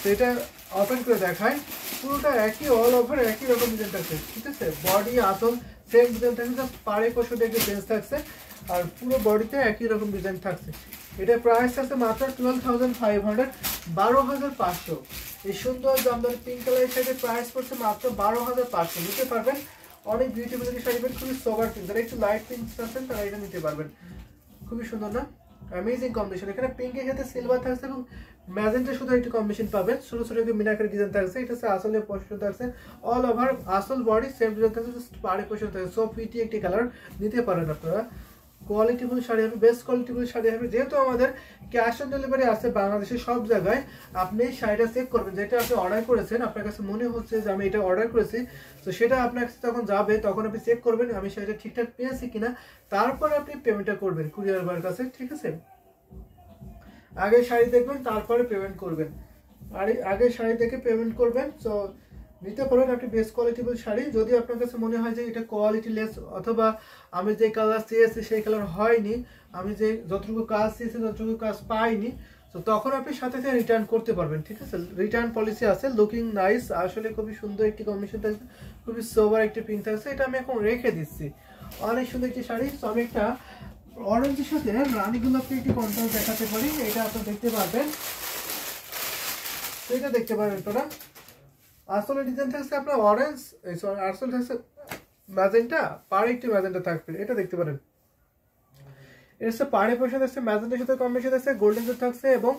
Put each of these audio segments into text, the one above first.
তো এটা ওপেন করে দেখায়, পুরোটা একই অল ওভার একই রকম ডিজাইন থাকছে, ঠিক আছে। বডি আসল সেম ডিজাইন থাকছে, জাস্ট পাড়ে পোষণটা একটু চেঞ্জ থাকছে, আর পুরো বডিতে একই রকম ডিজাইন থাকছে। এটা প্রাইস আছে মাত্র 12,500, 12,500। এই সুন্দর জামদানি পিঙ্ক কালারের শাড়ির প্রাইস পড়ছে মাত্র 12,500। নিতে পারবেন, অনেক বিউটিফুল একটি শাড়ি, খুবই সোবার পিঙ্ক, যারা একটু লাইট পিঙ্ক আছেন তারা এটা নিতে পারবেন। খুবই সুন্দর না, অ্যামেজিং কম্বিনেশন। এখানে পিঙ্কের সাথে সিলভার থাকছে এবং ম্যাজেন্টা শুধু একটু কম্বিনেশন পাবেন, ছোট ছোট একটু মিনাকারি ডিজাইন থাকছে। এটা হচ্ছে আসলে পোর্শন থাকছে, অল ওভার আসল বডি সেম ডিজাইন থাকছে, জাস্ট পাড়ে পোর্শন থাকছে। সো পিটি একটি কালার নিতে পারেন আপনারা। কোয়ালিটিফুল শাড়ি হবে, বেস্ট কোয়ালিটিফুল শাড়ি হবে। যেহেতু আমাদের ক্যাশ অন ডেলিভারি আছে বাংলাদেশের সব জায়গায়, আপনি শাড়িটা চেক করবেন যেটা আপনি অর্ডার করেছেন, আপনার কাছে মনে হচ্ছে যে আমি এটা অর্ডার করেছি, তো সেটা আপনার কাছে যখন যাবে তখন আপনি চেক করবেন আমি শাড়িটা ঠিকঠাক পেয়েছি কিনা, তারপর আপনি পেমেন্টটা করবেন কুরিয়ার ভাইয়ের কাছে, ঠিক আছে। আগে শাড়ি দেখবেন তারপরে পেমেন্ট করবেন, আর আগে শাড়ি দেখে পেমেন্ট করবেন। সো নিতে পারেন আপনি বেস্ট কোয়ালিটিফুল শাড়ি। যদি আপনার কাছে মনে হয় যে এটা কোয়ালিটি লেস, অথবা আমি যে কালার চেয়েছি সেই কালার হয়নি, আমি যে যতটুকু কাজ চেয়েছি ততটুকু কাজ পাইনি, তো তখন আপনি সাথে সাথে রিটার্ন করতে পারবেন, ঠিক আছে। রিটার্ন পলিসি আছে। লুকিং নাইস, আসলে খুবই সুন্দর একটি কম্বিনেশন থাকছে, খুবই সোবার একটি পিঙ্ক থাকছে। এটা আমি এখন রেখে দিচ্ছি, অনেক সুন্দর একটি শাড়ি। তো আমি একটা অরেঞ্জের সাথে রানী গোলাপকে একটি কন্ট্রাস্ট দেখাতে পারি, এটা আপনি দেখতে পারবেন, এটা দেখতে পারেন তোরা। আসলে ডিজাইন থাকছে আপনার অরেঞ্জ, আসলে থাকছে ম্যাজেন্টা, পাড়ে একটি ম্যাজেন্টা থাকবে, এটা দেখতে পারেন। এর সাথে পাড়ে পোর্শন থাকছে, ম্যাজেন্টার সাথে কম্বিনেশন থাকছে, গোল্ডেন থাকছে এবং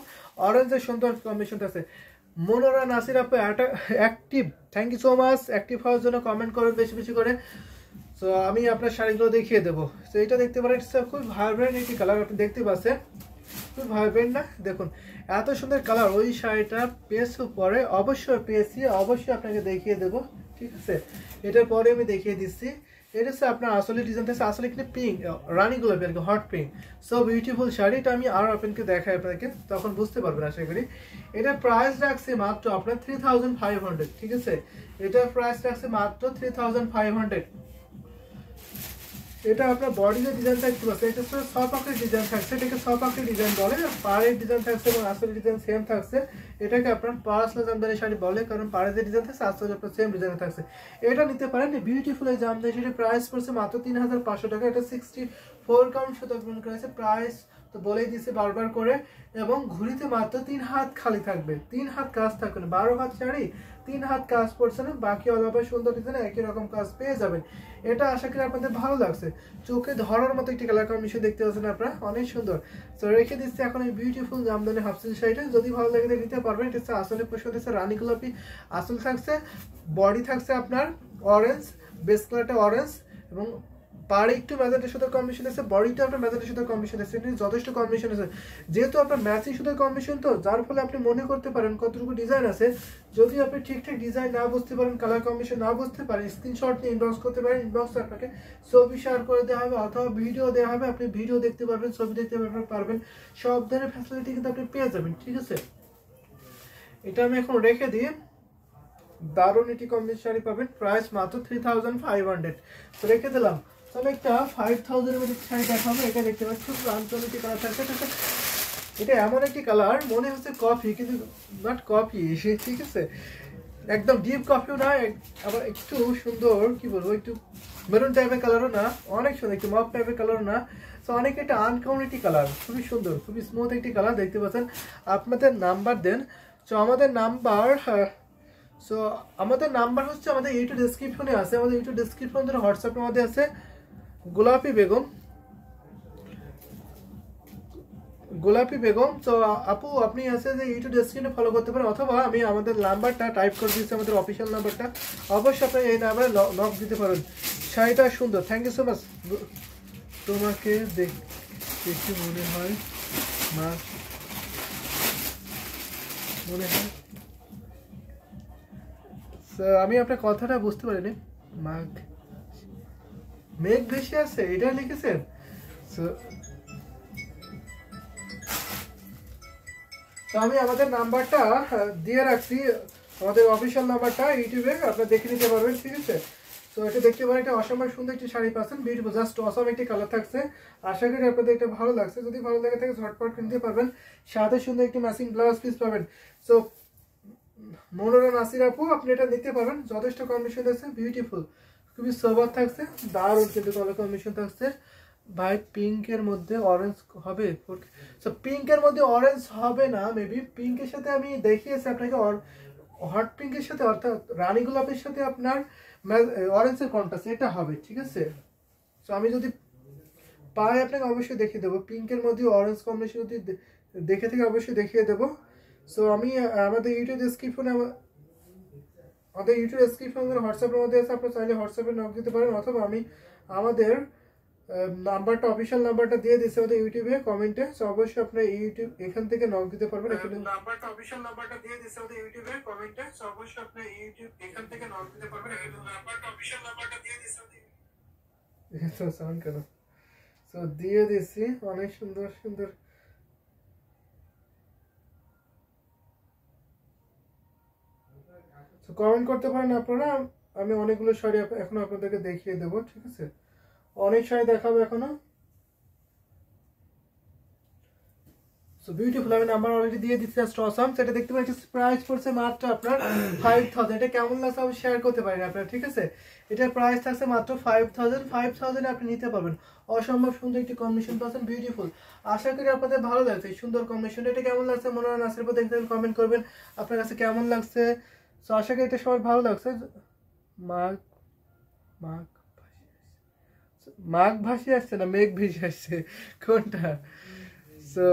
অরেঞ্জের সুন্দর কম্বিনেশন থাকছে। মনোরা নাসির আপু active, thank you so much. Active হওয়ার জন্য কমেন্ট করুন বেশি বেশি করে। তো আমি আপনার শাড়িগুলো দেখিয়ে দেবো। তো এটা দেখতে পারেন, খুব ভাইব্রেন্ট একটি কালার, আপনি দেখতে পাচ্ছেন, খুব ভাইব্রেন্ট না, দেখুন এত সুন্দর কালার। ওই শাড়িটা পেয়েছে পরে, অবশ্যই পেয়েছি, অবশ্যই আপনাকে দেখিয়ে দেবো, ঠিক আছে। এটার পরে আমি দেখিয়ে দিচ্ছি। এটা হচ্ছে আপনার আসলে ডিজাইন থাকছে, আসলে এখানে পিঙ্ক, রানি গোলাপি আর কি, hot pink. So beautiful sari. এটা আমি আরও আপনাকে দেখাই, আপনাকে তখন বুঝতে পারবেন আশা করি। এটার প্রাইস রাখছে মাত্র আপনার 3,500, ঠিক আছে। এটার প্রাইস রাখছে মাত্র 3,500। এটা আপনার বডিতে ডিজাইন থাকতে পারছে, এটা হচ্ছে সফট ডিজাইন থাকছে, এটাকে সফট ডিজাইন বলে। পাড়ের ডিজাইন থাকছে এবং আসলে ডিজাইন সেম থাকছে, এটাকে আপনার পার্সোনাল জামদানি শাড়ি বলে, কারণ পাড়ে যে ডিজাইন থাকছে আসলে আপনার সেম ডিজাইন থাকছে। এটা নিতে পারেন। বিউটিফুল এই জামদানি শাড়ির প্রাইস পড়ছে মাত্র 3,500 টাকা। এটা 64 কাউন্ট সুতো অর্পণ করেছে। প্রাইস তো বলেই দিচ্ছে বারবার করে, এবং ঘুরিতে মাত্র 3 হাত খালি থাকবে, 3 হাত কাজ থাকবে না। 12 হাত শাড়ি 3 হাত কাজ পড়ছে না, বাকি অলভাবে সুন্দর ডিজাইন একই রকম কাজ পেয়ে যাবেন। এটা আশা করি আপনাদের ভালো লাগছে। চোখে ধরার মতো একটি কালার কম্বিনেশন দেখতে পাচ্ছেন আপনারা, অনেক সুন্দর। তো রেখে দিচ্ছি এখন এই বিউটিফুল জামদানি হাফ সিল্ক শাড়িটা। যদি ভালো লাগে নিতে পারবেন। এটা আসলে পোশাক হচ্ছে রানী গোলাপি, আসল থাকছে, বডি থাকছে আপনার অরেঞ্জ, বেস কালারটা অরেঞ্জ, এবং পাড়ে একটু ম্যাজেন্টার সাথে কম্বিনেশন আছে, বডিটা আপনার ম্যাজেন্টার সাথে কম্বিনেশন আছে, এটা যথেষ্ট কম্বিনেশন আছে। যেহেতু আপনার ম্যাচিং সাথে কম্বিনেশন, তো যার ফলে আপনি মনে করতে পারেন কতটুকু ডিজাইন আছে। যদি আপনি ঠিকঠাক ডিজাইন না বুঝতে পারেন, কালার কম্বিনেশন না বুঝতে পারেন, স্ক্রিনশট নিয়ে ইনবক্স করতে পারেন। ইনবক্সে আপনাকে ছবি শেয়ার করে দেওয়া হবে অথবা ভিডিও দেওয়া হবে, আপনি ভিডিও দেখতে পারবেন, ছবি দেখতে পারবেন, সব ধরনের ফ্যাসিলিটি কিন্তু আপনি পেয়ে যাবেন, ঠিক আছে। এটা আমি এখন রেখে দিয়ে দারুণ একটি কম্বিনেশন শাড়ি পাবেন, প্রাইস মাত্র 3,500। তো রেখে দিলাম। তবে একটা 5,000 এর মধ্যে শাড়ি দেখাবো। এটা দেখতে পাচ্ছি খুব আনচলিক কালার থাকছে। এটা এমন একটি কালার মনে হচ্ছে কফি, কিন্তু নট কফি, ঠিক আছে, একদম ডিপ কফিও না, আবার একটু সুন্দর কি বলবো, একটু মেরুন টাইপের কালারও না, অনেক সুন্দর, একটু মফ টাইপের কালারও না। তো অনেক একটা আনকমন একটি কালার, খুবই সুন্দর, খুবই স্মুথ একটি কালার দেখতে পাচ্ছেন। আপনাদের নাম্বার দেন। তো আমাদের নাম্বার হচ্ছে আমাদের ইউটিউব ডেসক্রিপশনে আছে, আমাদের ইউটিউব ডেসক্রিপশন ধরে হোয়াটসঅ্যাপের মধ্যে আছে। গোলাপি বেগম। তো আপু আপনি আছে যে ইউটিউব ডেসক্রিপশনে ফলো করতে পারেন, অথবা আমি আমাদের নাম্বারটা টাইপ করে দিচ্ছি, আমাদের অফিসিয়াল নাম্বারটা, অবশ্যই আপনি এই নাম্বারে নক দিতে পারেন। শাড়িটা সুন্দর, থ্যাংক ইউ সো মাচ। তোমাকে দেখে মনে হয় আমি আপনার কথাটা বুঝতে পারিনি। মেঘ ভেসে আছে, এটা লিখেছেন। তো আমি আমাদের নাম্বারটা দিয়ে রাখছি, আমাদের অফিসিয়াল নাম্বারটা ইউটিউবে আপনারা দেখে নিতে পারবেন, ঠিক আছে। তো সো এটা দেখতে পারেন, এটা অসম্ভব সুন্দর একটি শাড়ি পাচ্ছেন, বিউটিফুল, জাস্ট অসম একটি কালার থাকছে। আশা করি আপনাদের এটা ভালো লাগছে। যদি ভালো লাগে থাকে ঝটপট কিনতে পারবেন, সাথে সুন্দর একটি ম্যাচিং ব্লাউজ পিস পাবেন। সো মনোরা নাসির আপু, আপনি এটা নিতে পারবেন, যথেষ্ট কম্বিনেশন থাকছে, বিউটিফুল, খুবই সোবার থাকছে, দারুণ কিন্তু কালার কম্বিনেশন থাকছে। ভাই পিঙ্কের মধ্যে অরেঞ্জ হবে, সো পিঙ্কের মধ্যে অরেঞ্জ হবে না মেবি, পিঙ্কের সাথে আমি দেখিয়েছি আপনাকে হট পিঙ্কের সাথে, অর্থাৎ রানী গোলাপের সাথে আপনার অরেঞ্জের কন্ট্রাস্ট এটা হবে, ঠিক আছে। সো আমি যদি পাই আপনাকে অবশ্যই দেখিয়ে দেবো, পিঙ্কের মধ্যে অরেঞ্জ কম্বিনেশন যদি দেখে থেকে অবশ্যই দেখিয়ে দেবো। সো আমি আমাদের ইউটিউব ডেসক্রিপশনে হোয়াটসঅ্যাপের মধ্যে আছে, আপনি চাইলে হোয়াটসঅ্যাপে নক দিতে পারেন, অথবা আমি আমাদের নাম্বারটা, অফিসিয়াল নাম্বারটা দিয়ে দিচ্ছি আমাদের ইউটিউবে কমেন্টে। সো অবশ্যই আপনি ইউটিউব এখান থেকে নক দিতে পারবেন। নাম্বারটা, অফিসিয়াল নাম্বারটা দিয়ে দিচ্ছি আমাদের ইউটিউবে কমেন্টে। সো অবশ্যই আপনি ইউটিউব এখান থেকে নক দিতে পারবেন। নাম্বারটা, অফিসিয়াল নাম্বারটা দিয়ে দিচ্ছি আমাদের সাউন্ড কেন। সো দিয়ে দিচ্ছি, অনেক সুন্দর সুন্দর কমেন্ট করতে পারেন আপনারা। আমি অনেকগুলো শাড়ি এখন আপনাদেরকে দেখিয়ে দেবো, ঠিক আছে, অনেক শাড়ি দেখাবো এখনো। সো বিউটিফুল, আমি নাম্বার অলরেডি দিয়ে দিচ্ছি, জাস্ট অসাম। সেটা দেখতে পাচ্ছি প্রাইস পড়ছে মাত্র আপনার 5000। এটা কেমন লাগছে আমি শেয়ার করতে পারেন আপনারা, ঠিক আছে। এটার প্রাইস থাকছে মাত্র 5000 আপনি নিতে পারবেন। অসম্ভব সুন্দর একটি কম্বিনেশন পাচ্ছেন, বিউটিফুল। আশা করি আপনাদের ভালো লাগছে এই সুন্দর কম্বিনেশন। এটা কেমন লাগছে মনে হয় নাসের পর দেখতে কমেন্ট করবেন আপনার কাছে কেমন লাগছে। সো আশা করি এটা সবার ভালো লাগছে। মাঘ মাঘ মাঘ ভাসি আসছে না মেঘ ভেসে আসছে, কোনটা? সো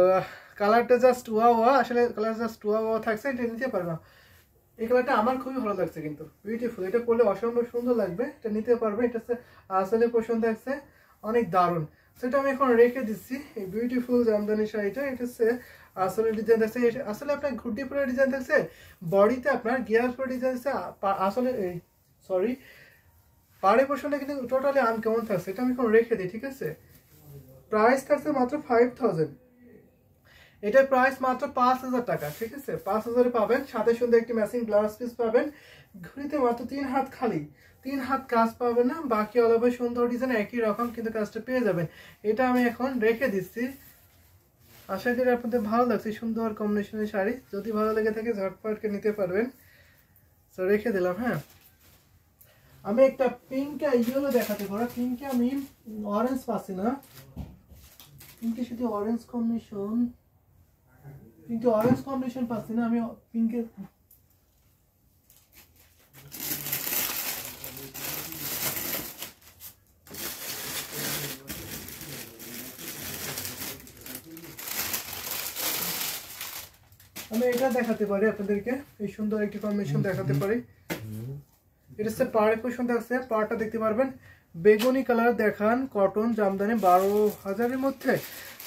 কালারটা জাস্ট ওয়া আসলে কালার জাস্ট ওয়া থাকছে, এটা নিতে পারবে না। এই কালারটা আমার খুবই ভালো লাগছে, কিন্তু বিউটিফুল, এটা পরলে অসম্ভব সুন্দর লাগবে, এটা নিতে পারবে। এটা আসলে পছন্দ থাকছে, অনেক দারুণ। সেটা আমি এখন রেখে দিচ্ছি। এই বিউটিফুল জামদানি শাড়িটা, এটা হচ্ছে আসলে ডিজাইন থাকছে, আসলে আপনার ঘুটি পরে ডিজাইন থাকছে, বডিতে আপনার গিয়ার পরে ডিজাইন আছে, আসলে সরি পাড়ে পোর্শনটা কিন্তু টোটালি আনকমন থাকছে। এটা আমি এখন রেখে দিই, ঠিক আছে। প্রাইস থাকছে মাত্র 5000। এটার প্রাইস মাত্র 5000 টাকা, ঠিক আছে। 5000 পাবেন, সাথে সুন্দর একটি ম্যাচিং ব্লাউজ পিস পাবেন, ঘুরিতে মাত্র 3 হাত খালি, 3 হাত কাজ পাবেন না, বাকি অল ওভার সুন্দর ডিজাইন একই রকম কিন্তু কাজটা পেয়ে যাবেন। এটা আমি এখন রেখে দিচ্ছি। আশা করি আপনাদের ভালো লাগছে সুন্দর কম্বিনেশনের শাড়ি। যদি ভালো লেগে থাকে ঝটপটকে নিতে পারবেন। তো রেখে দিলাম। হ্যাঁ, আমি একটা পিঙ্ক ইয়েলো দেখাতে পারো। পিঙ্কে আমি অরেঞ্জ পাচ্ছি না, পিঙ্কের সাথে অরেঞ্জ কম্বিনেশন, পিঙ্কে অরেঞ্জ কম্বিনেশন পাচ্ছি না আমি। পিঙ্কের আমি এটা দেখাতে পারি আপনাদেরকে, এই সুন্দর একটি কম্বিনেশন দেখাতে পারি। এটা হচ্ছে পাড়ে পোর্শন থাকছে, পাড়টা দেখতে পারবেন বেগুনি কালার দেখান, কটন জামদানি 12000-এর মধ্যে।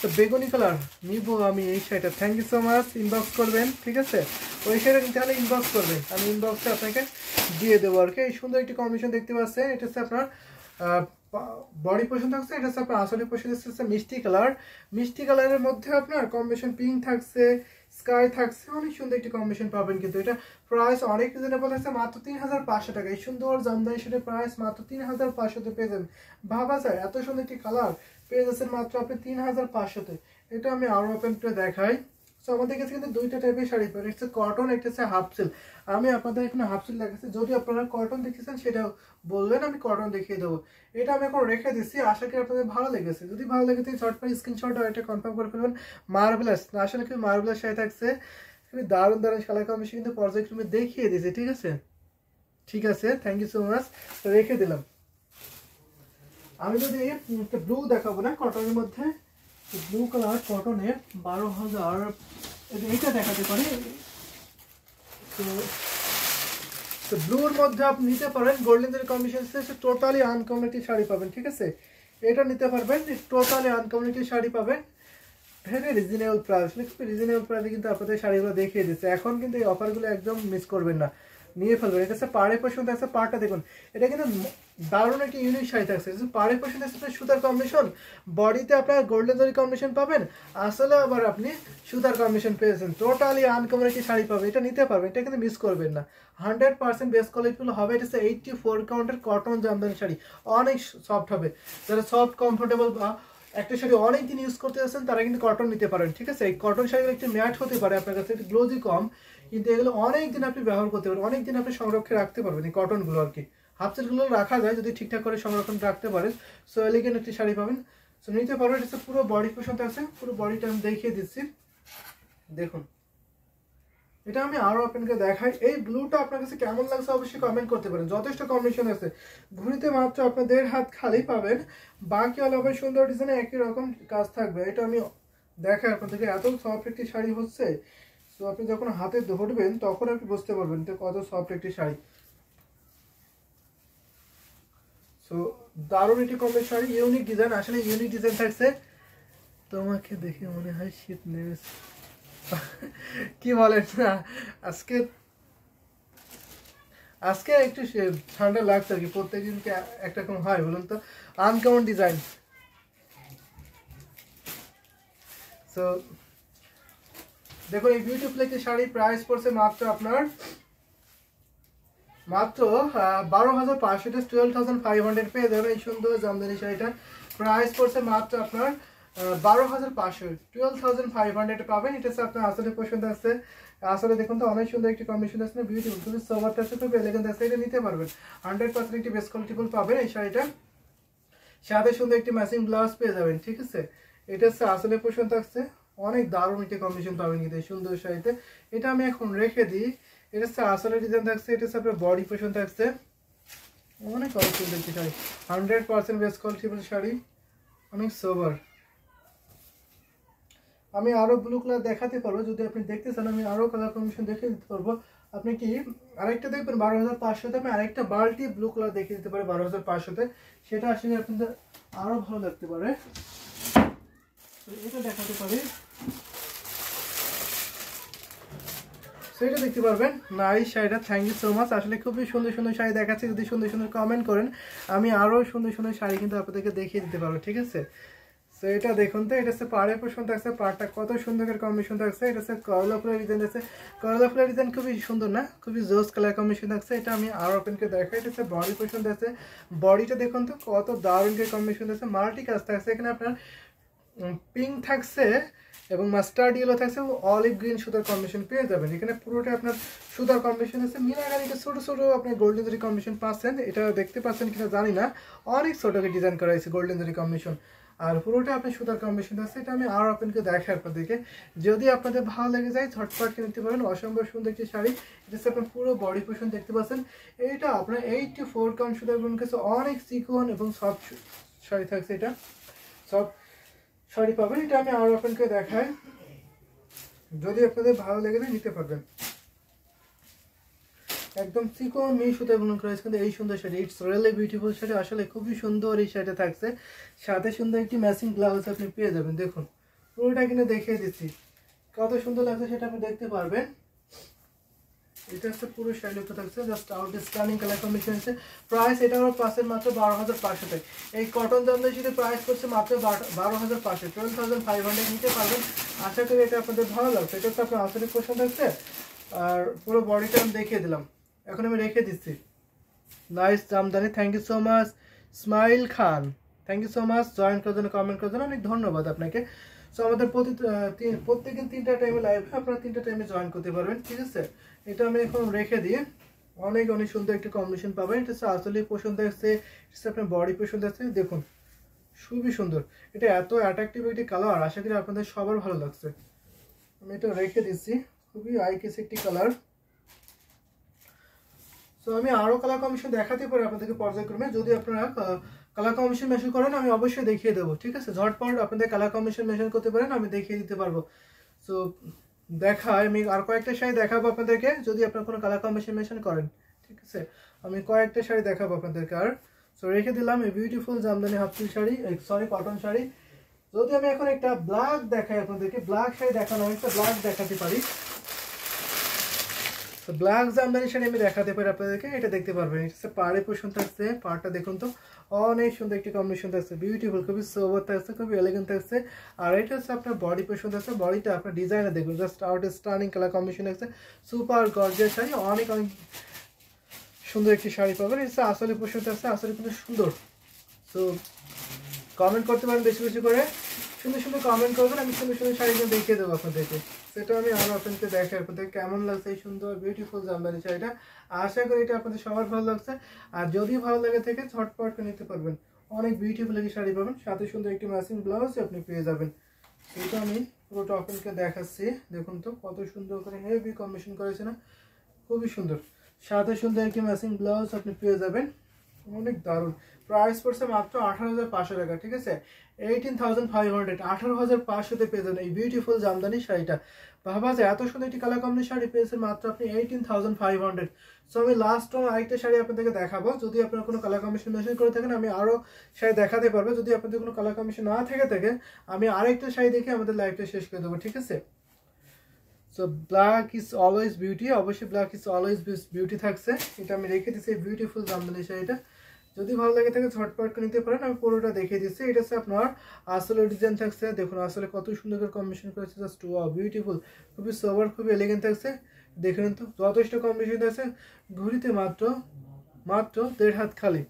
তো বেগুনি কালার নিব আমি এই শাড়িটা। Thank you so much, inbox করবেন, ঠিক আছে। ওই শাড়িটা নিতে হলে ইনবক্স করবেন, আমি ইনবক্সে আপনাকে দিয়ে দেবো আর কি। এই সুন্দর একটি কম্বিনেশন দেখতে পাচ্ছেন, এটা হচ্ছে আপনার বডি পোর্শন থাকছে, এটা হচ্ছে আপনার আসলে পোর্শন হচ্ছে মিষ্টি কালার। মিষ্টি কালারের মধ্যে আপনার কম্বিনেশন পিঙ্ক থাকছে, স্কাই থাকছে, অনেক সুন্দর একটি কম্বিনেশন পাবেন। কিন্তু এটা প্রাইস অনেক রিজনেবল আছে, মাত্র 3500 টাকা। এই সুন্দর জামদানি সেটা প্রাইস মাত্র 3500-তে পেয়ে যাবেন। ভাবা যায় এত সুন্দর একটি কালার পেয়ে যাচ্ছেন মাত্র আপনি 3500-তে। এটা আমি আরো ওপেন করে দেখাই। সো আমাদের কাছে কিন্তু দুইটা টাইপের শাড়ি পাবেন, একটা হচ্ছে কটন, একটা হচ্ছে হাফ সিল্ক। আমি আপনাদের এখানে হাফ সিল্ক দেখাচ্ছি, যদি আপনারা কটন দেখেছেন সেটাও বলবেন, আমি কটন দেখিয়ে দেবো। এটা আমি এখন রেখে দিচ্ছি, আশা করি আপনাদের ভালো লেগেছে। যদি ভালো লেগে থাকে ঝটপট স্ক্রিনশট আর এটা কনফার্ম করে ফেলবেন। মার্বেলাস, আসলে কি মার্বেলাস শাড়ি থাকছে, খুবই দারুণ দারুণ কালার কম্বিনেশন কিন্তু পর্যায়ক্রমে দেখিয়ে দিয়েছে, ঠিক আছে। ঠিক আছে, থ্যাংক ইউ সো মাচ, রেখে দিলাম। আমি যদি একটা ব্লু দেখাবো না কটনের মধ্যে, ব্লু কালার কটনের 12000, এইটা দেখাতে পারি। তো ব্লুর মধ্যে আপনি নিতে পারেন, golden Jerry combination totally uncommon একটি শাড়ি পাবেন, ঠিক আছে। এটা নিতে পারবেন, টোটালি আনকমন একটি শাড়ি পাবেন, ভেরি রিজনেবল প্রাইস। খুবই রিজনেবল প্রাইসে কিন্তু আপনাদের শাড়িগুলো দেখিয়ে দিচ্ছে। এখন কিন্তু এই অফারগুলো একদম মিস করবেন না, নিয়ে ফেলবেন। এটা হচ্ছে পাড়ে পোর্শন থাকছে, পাড়টা দেখুন এটা কিন্তু দারুণ একটা ইউনিক শাড়ি থাকছে। পাড়ে পোর্শন থাকছে সুতার কম্বিনেশন, বডিতে আপনার গোল্ডেন জরি কম্বিনেশন পাবেন, আসলে আবার আপনি সুতার কম্বিনেশন পেয়েছেন, টোটালি আনকমন একটি শাড়ি পাবেন। এটা নিতে পারবেন, এটা কিন্তু মিস করবেন না, 100% বেস্ট কোয়ালিটিফুল হবে। এটা হচ্ছে 84 কাউন্টের কটন জামদানি শাড়ি, অনেক সফট হবে। যারা সফট কমফোর্টেবল বা একটা শাড়ি অনেক দিন ইউজ করতে যাচ্ছেন তারা কিন্তু কটন নিতে পারেন, ঠিক আছে। এই কটন শাড়িগুলো একটু ম্যাট হতে পারে আপনার কাছে, একটু গ্লোজি কম, কিন্তু এগুলো অনেক দিন আপনি ব্যবহার করতে পারেন, অনেক দিন আপনি সংরক্ষণ রাখতে পারবেন এই কটনগুলো আর কি। হাফ সিল্কগুলো রাখা যায় যদি ঠিকঠাক করে সংরক্ষণ রাখতে পারেন। সো এলিগেন্ট একটি শাড়ি পাবেন, সো নিতে পারবেন। এটা পুরো বডি পোর্শন আছে, পুরো বডিটা আমি দেখিয়ে দিচ্ছি দেখুন। এটা আমি আরো আপনাকে দেখাই। এই ব্লুটা আপনার কাছে কেমন লাগছে অবশ্যই কমেন্ট করতে পারেন, যথেষ্ট কম্বিনেশন আছে। ঘুরিতে মাত্র আপনার 1.5 হাত খালি পাবেন, বাকি অল ওভার সুন্দর ডিজাইনে একই রকম কাজ থাকবে। এটা আমি দেখাই আপনাদেরকে, এত সফট একটি শাড়ি হচ্ছে। সো আপনি যখন হাতে ধরবেন তখন আপনি বুঝতে পারবেন তো কত সফট একটি শাড়ি। সো দারুণ একটি কম্বিনেশন শাড়ি, ইউনিক ডিজাইন, আসলে ইউনিক ডিজাইন থাকছে। তোমাকে দেখে মনে হয় শীত নেমেছে কি বলেন না, আজকে আজকে একটু ঠান্ডা লাগছে আর কি, প্রত্যেকদিন কি একটা রকম হয় বলুন তো, আনকমন ডিজাইন। সো দেখুন এই বিউটিফুল একটি শাড়ি প্রাইস পড়ছে মাত্র আপনার মাত্র 12,500, 12,500 পেয়ে যাবেন এই সুন্দর জামদানি শাড়িটা। প্রাইস পড়ছে মাত্র আপনার 12,500, 12,500 পাবেন। এটা হচ্ছে আপনার আসলে পছন্দ আছে, আসলে দেখুন তো অনেক সুন্দর একটি কম্বিনেশন আছে, বিউটিফুল, খুবই সোবার আছে, খুব এলিগেন্ট আছে। এটা নিতে পারবেন, 100% একটি বেস্ট কোয়ালিটিফুল পাবেন এই শাড়িটা। সাথে সুন্দর একটি ম্যাচিং ব্লাউজ পেয়ে যাবেন, ঠিক আছে। এটা হচ্ছে আসলে পছন্দ আছে, অনেক দারুণ একটি কম্বিনেশন পাবেন কিন্তু এই সুন্দর শাড়িতে। এটা আমি এখন রেখে দিই। এটা হচ্ছে আসলে ডিজাইন থাকছে, এটা হচ্ছে আপনার বডি পোর্শন থাকছে, অনেক সুন্দর একটি শাড়ি, 100% বেস্ট কোয়ালিটিফুল শাড়ি, অনেক সোবার। আমি আরো ব্লু কালার দেখাতে পারবো, যদি আপনি দেখতে চান আমি আরো কালার কম্বিনেশন দেখিয়ে দিতে পারবো। আপনি কি আরেকটা দেখবেন 12,500তে, আমি আরেকটা বাল্টি ব্লু কালার দেখিয়ে দিতে পারি 12,500তে, সেটা আসলে আপনাদের আরো ভালো লাগতে পারে। এটা দেখাতে পারি, সেটা দেখতে পারবেন। নাইস শাড়িটা, থ্যাংক ইউ সো মাচ। আসলে খুবই সুন্দর সুন্দর শাড়ি দেখাচ্ছে, যদি সুন্দর সুন্দর কমেন্ট করেন আমি আরো সুন্দর সুন্দর শাড়ি কিন্তু আপনাদেরকে দেখিয়ে দিতে পারবো, ঠিক আছে। সো এটা দেখুন তো, এটা হচ্ছে পাড়ে পোর্শন থাকছে, পাড়টা কত সুন্দর করে কম্বিনেশন থাকছে। এটা হচ্ছে করলা ফুলের ডিজাইন আছে, করলা ফুলের ডিজাইন খুবই সুন্দর না, খুবই জোস কালার কম্বিনেশন থাকছে। এটা আমি আরো ওপেনকে দেখাই। এটা হচ্ছে বডি পোর্শন থাকছে, বডিটা দেখুন তো কত দারুণ করে কম্বিনেশন থাকছে, মাল্টি কাজ থাকছে। এখানে আপনার পিঙ্ক থাকছে এবং মাস্টার্ড ইয়েলো থাকছে, অলিভ গ্রিন সুতার কম্বিনেশন পেয়ে যাবেন। এখানে পুরোটা আপনার সুতার কম্বিনেশন আছে, মিনাকারিতে ছোট ছোট আপনি গোল্ডেন জরি কম্বিনেশন পাচ্ছেন। এটা দেখতে পাচ্ছেন কিনা জানি না, অনেক ছোটকে ডিজাইন করা হয়েছে গোল্ডেন জরি কম্বিনেশন, আর পুরোটা আপনি সুতার কম্বিনেশন আছে। এটা আমি আরো আপনাকে দেখাই আপনাদেরকে, যদি আপনাদের ভালো লেগে যায় ঝটপট কিনে নিতে পারেন। অসম্ভব সুন্দর একটি শাড়ি, এটা হচ্ছে আপনার পুরো বডি পোর্শন দেখতে পাচ্ছেন। এইটা আপনার 84 কাউন্ট সুতার কাছে অনেক সিকোয়েন্স এবং সফট শাড়ি থাকছে, এটা সফট শাড়ি পাবেন। এটা আমি আরো আপনাকে দেখাই, যদি আপনাদের ভালো লেগে যায় নিতে পারবেন। একদম চিকন মিহি সুতায় বুনন করা হয়েছে কিন্তু এই সুন্দর sari, it's really beautiful sari, আসলে খুবই সুন্দর এই শাড়িটা থাকছে। সাথে সুন্দর একটি ম্যাচিং ব্লাউজ আপনি পেয়ে যাবেন। দেখুন পুরোটা কিনে দেখিয়ে দিচ্ছি, কত সুন্দর লাগছে সেটা আপনি দেখতে পারবেন। এটা হচ্ছে পুরো শাড়ি লুকটা থাকছে, just out stunning colour combination আছে। প্রাইস এটা আমার পাশের মাত্র 12,500 টাকা। এই কটন জামদানি শাড়ির প্রাইস করছে মাত্র 12,500, 12,500 নিতে পারবেন। আশা করি এটা আপনাদের ভালো লাগছে। এটা হচ্ছে আপনার আসলে পছন্দ হচ্ছে, আর পুরো বডিটা আমি দেখিয়ে দিলাম, এখন আমি রেখে দিচ্ছি। Nice Jamdani, thank you so much Smile Khan, thank you so much join করার জন্য, কমেন্ট করার জন্য অনেক ধন্যবাদ আপনাকে। সো আমাদের প্রত্যেকদিন 3টা টাইমে লাইভ, আপনারা 3টা টাইমে জয়েন করতে পারবেন, ঠিক আছে। এটা আমি এখন রেখে দিয়ে, অনেক অনেক সুন্দর একটা কম্বিনেশন পাবেন। এটা হচ্ছে আসলে পছন্দ আছে, এটা আপনার বডি পছন্দ আছে, দেখুন খুবই সুন্দর। এটা এত অ্যাট্রাকটিভ একটি কালার, আশা করি আপনাদের সবার ভালো লাগছে। আমি এটা রেখে দিচ্ছি, খুবই আই কেসি একটি কালার। সো আমি আরো কালার কম্বিনেশন দেখাতে পারি আপনাদেরকে পর্যায়ক্রমে, যদি আপনারা কালার কম্বিনেশন মেশিন করেন আমি অবশ্যই দেখিয়ে দেবো, ঠিক আছে। ঝটপট আপনাদের কালার কম্বিনেশন মেশিন করতে পারেন, আমি দেখিয়ে দিতে পারবো। সো আমি আর কয়েকটা শাড়ি দেখাবো আপনাদেরকে, যদি আপনারা কোনো কালার কম্বিনেশন মেশিন করেন, ঠিক আছে। আমি কয়েকটা শাড়ি দেখাবো আপনাদেরকে। আর সো রেখে দিলাম এই beautiful Jamdani half silk sari, sorry cotton sari. যদি আমি এখন একটা ব্ল্যাক দেখাই আপনাদেরকে, ব্ল্যাক শাড়ি দেখানো হয়, একটা ব্ল্যাক দেখাতে পারি। তো ব্ল্যাক জামদানি শাড়ি আমি দেখাতে পারি আপনাদেরকে, এটা দেখতে পারবেন। এটা হচ্ছে পাড়ে পোষণ থাকছে, পাড়টা দেখুন তো অনেক সুন্দর একটি কম্বিনেশন থাকছে, বিউটিফুল, খুবই সোবার থাকছে, খুবই এলিগেন্ট থাকছে। আর এটা হচ্ছে আপনার বডি পোষণ থাকছে, বডিটা আপনার ডিজাইনে দেখুন just out stunning colour combination থাকছে, সুপার গর্জিয়াস শাড়ি, অনেক অনেক সুন্দর একটি শাড়ি পাবেন। এটা আসলে পোষণ থাকছে, আসলে কিন্তু সুন্দর। তো কমেন্ট করতে পারেন বেশি বেশি করে, সুন্দর সুন্দর কমেন্ট করবেন, আমি সুন্দর সুন্দর শাড়িগুলো দেখিয়ে দেবো আপনাদেরকে। সেটা আমি আরও আপনাদেরকে দেখাই আপনাদের কেমন লাগছে এই সুন্দর বিউটিফুল জামদানি শাড়িটা। আশা করি এটা আপনাদের সবার ভালো লাগছে। আর যদি ভালো লাগে থেকে ঝটপট করে নিতে পারবেন, অনেক বিউটিফুল একটি শাড়ি পাবেন, সাথে সুন্দর একটি ম্যাচিং ব্লাউজ আপনি পেয়ে যাবেন। এটা আমি পুরোটা আপনাদেরকে দেখাচ্ছি, দেখুন তো কত সুন্দর করে হেভি কম্বিনেশন করেছে না, খুবই সুন্দর। সাথে সুন্দর একটি ম্যাচিং ব্লাউজ আপনি পেয়ে যাবেন, অনেক দারুণ। প্রাইস পড়ছে মাত্র 18,500 টাকা, ঠিক আছে, 18,500, 18,500-তে পেয়ে যাবেন এই বিউটিফুল জামদানি শাড়িটা। ভাবা যায় এত সুন্দর একটি কালার কম্বিনেশন শাড়ি পেয়েছেন মাত্র আপনি 18,500। সো আমি লাস্ট আরেকটা শাড়ি আপনাদেরকে দেখাবো, যদি আপনার কোনো কালার কম্বিনেশন মেনশন করে থাকেন আমি আরও শাড়ি দেখাতে পারবো, যদি আপনাদের কোনো কালার কম্বিনেশন না থেকে থাকে আমি আরেকটা শাড়ি দেখে আমাদের লাইভটা শেষ করে দেবো, ঠিক আছে। So black is always beauty, অবশ্যই ব্ল্যাক ইজ অলওয়েজ বিউটি থাকছে, এটা আমি রেখে দিচ্ছি এই বিউটিফুল জামদানি শাড়িটা। যদি ভালো লাগে থাকে ঝটপট করে নিতে পারেন, আমি পুরোটা দেখিয়ে দিচ্ছি। এটা হচ্ছে আপনার আসলে ডিজাইন থাকছে, দেখুন আসলে কত সুন্দর করে কম্বিনেশন করেছে, জাস্ট ওয়াও বিউটিফুল, খুবই সোবার, খুবই এলিগেন্ট থাকছে। দেখেন তো যথেষ্ট কম্বিনেশন আছে, ঘুরিতে মাত্র মাত্র 1.5 হাত খালি,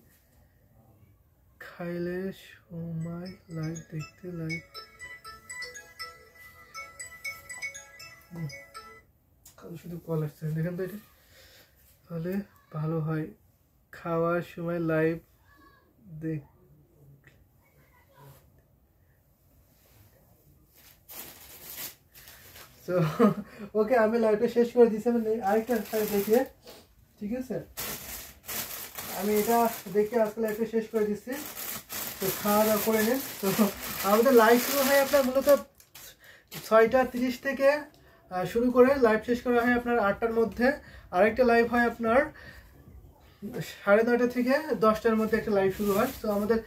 খাইলে সময় লাইভ দেখতে লাইভ শুধু কল আসছে, দেখেন তো এটা তাহলে ভালো হয়, খাওয়ার সময় লাইভ দেখ। তো ওকে আমি লাইভটা শেষ করে দিচ্ছি, আমি আরেকটা শাড়ি দেখিয়ে, ঠিক আছে, আমি এটা দেখে আজকে লাইভটা শেষ করে দিচ্ছি। তো খাওয়া দাওয়া করে নিন। তো আমাদের লাইভ শুরু হয় আপনার মূলত 6:30 থেকে শুরু করে লাইভ শেষ করা হয় আপনার 8টার মধ্যে। আরেকটা লাইভ হয় আপনার 9:30 থেকে 10টার মধ্যে একটা লাইভ শুরু হয়। তো আমাদের